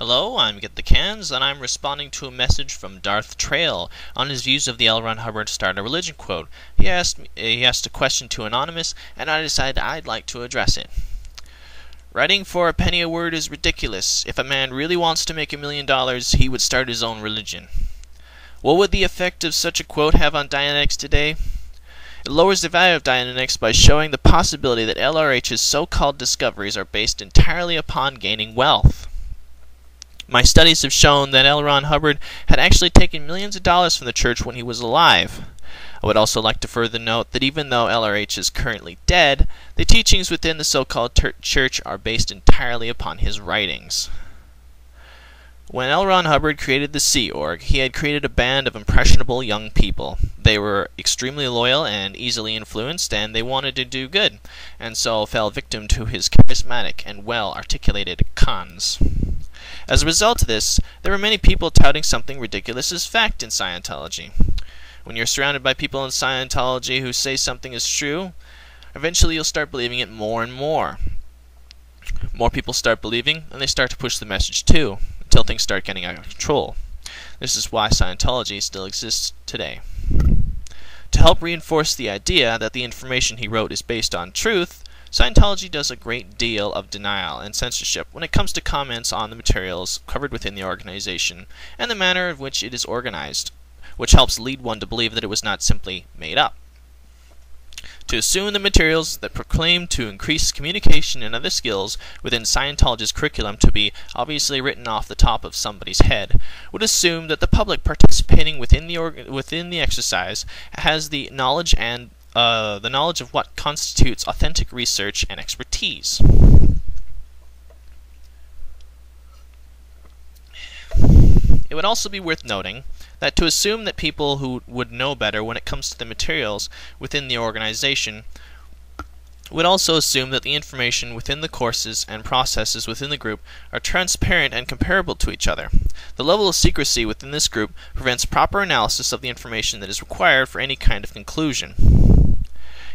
Hello, I'm Get the Cans, and I'm responding to a message from Darth Trail on his views of the L. Ron Hubbard Start a Religion quote. He asked a question to Anonymous, and I decided I'd like to address it. Writing for a penny a word is ridiculous. If a man really wants to make $1 million, he would start his own religion. What would the effect of such a quote have on Dianetics today? It lowers the value of Dianetics by showing the possibility that LRH's so-called discoveries are based entirely upon gaining wealth. My studies have shown that L. Ron Hubbard had actually taken millions of dollars from the church when he was alive. I would also like to further note that even though LRH is currently dead, the teachings within the so-called church are based entirely upon his writings. When L. Ron Hubbard created the Sea Org, he had created a band of impressionable young people. They were extremely loyal and easily influenced, and they wanted to do good, and so fell victim to his charismatic and well-articulated cons. As a result of this, there were many people touting something ridiculous as fact in Scientology. When you're surrounded by people in Scientology who say something is true, eventually you'll start believing it more and more. More people start believing, and they start to push the message too, until things start getting out of control. This is why Scientology still exists today. To help reinforce the idea that the information he wrote is based on truth, Scientology does a great deal of denial and censorship when it comes to comments on the materials covered within the organization and the manner in which it is organized, which helps lead one to believe that it was not simply made up. To assume the materials that proclaim to increase communication and other skills within Scientology's curriculum to be obviously written off the top of somebody's head would assume that the public participating within the exercise has the knowledge of what constitutes authentic research and expertise. It would also be worth noting that to assume that people who would know better when it comes to the materials within the organization would also assume that the information within the courses and processes within the group are transparent and comparable to each other. The level of secrecy within this group prevents proper analysis of the information that is required for any kind of conclusion.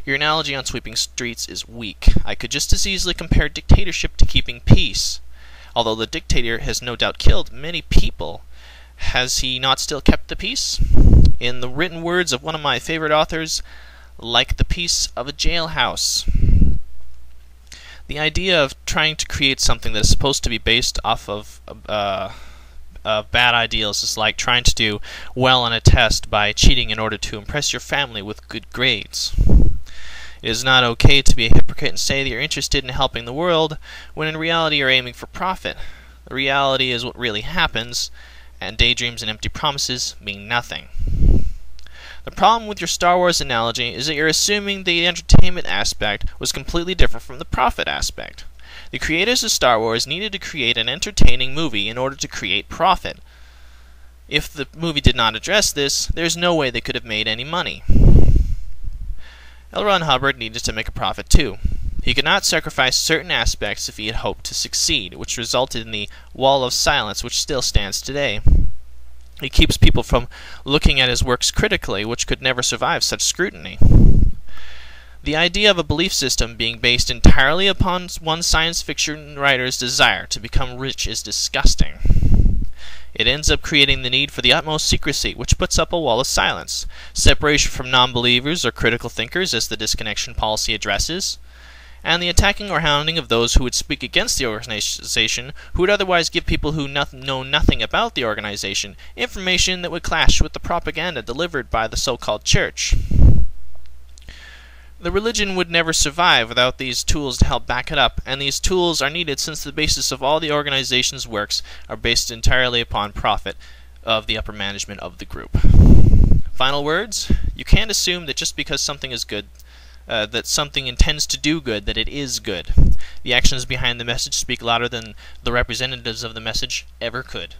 Your analogy on sweeping streets is weak. I could just as easily compare dictatorship to keeping peace. Although the dictator has no doubt killed many people, has he not still kept the peace? In the written words of one of my favorite authors, like the peace of a jailhouse. The idea of trying to create something that is supposed to be based off of bad ideals is like trying to do well on a test by cheating in order to impress your family with good grades. It is not okay to be a hypocrite and say that you're interested in helping the world when in reality you're aiming for profit. The reality is what really happens, and daydreams and empty promises mean nothing. The problem with your Star Wars analogy is that you're assuming the entertainment aspect was completely different from the profit aspect. The creators of Star Wars needed to create an entertaining movie in order to create profit. If the movie did not address this, there's no way they could have made any money. L. Ron Hubbard needed to make a profit too. He could not sacrifice certain aspects if he had hoped to succeed, which resulted in the wall of silence which still stands today. He keeps people from looking at his works critically, which could never survive such scrutiny. The idea of a belief system being based entirely upon one science fiction writer's desire to become rich is disgusting. It ends up creating the need for the utmost secrecy, which puts up a wall of silence, separation from non-believers or critical thinkers, as the disconnection policy addresses, and the attacking or hounding of those who would speak against the organization, who would otherwise give people who know nothing about the organization information that would clash with the propaganda delivered by the so-called church. The religion would never survive without these tools to help back it up, and these tools are needed since the basis of all the organization's works are based entirely upon profit of the upper management of the group. Final words: you can't assume that just because something is good, that something intends to do good, that it is good. The actions behind the message speak louder than the representatives of the message ever could.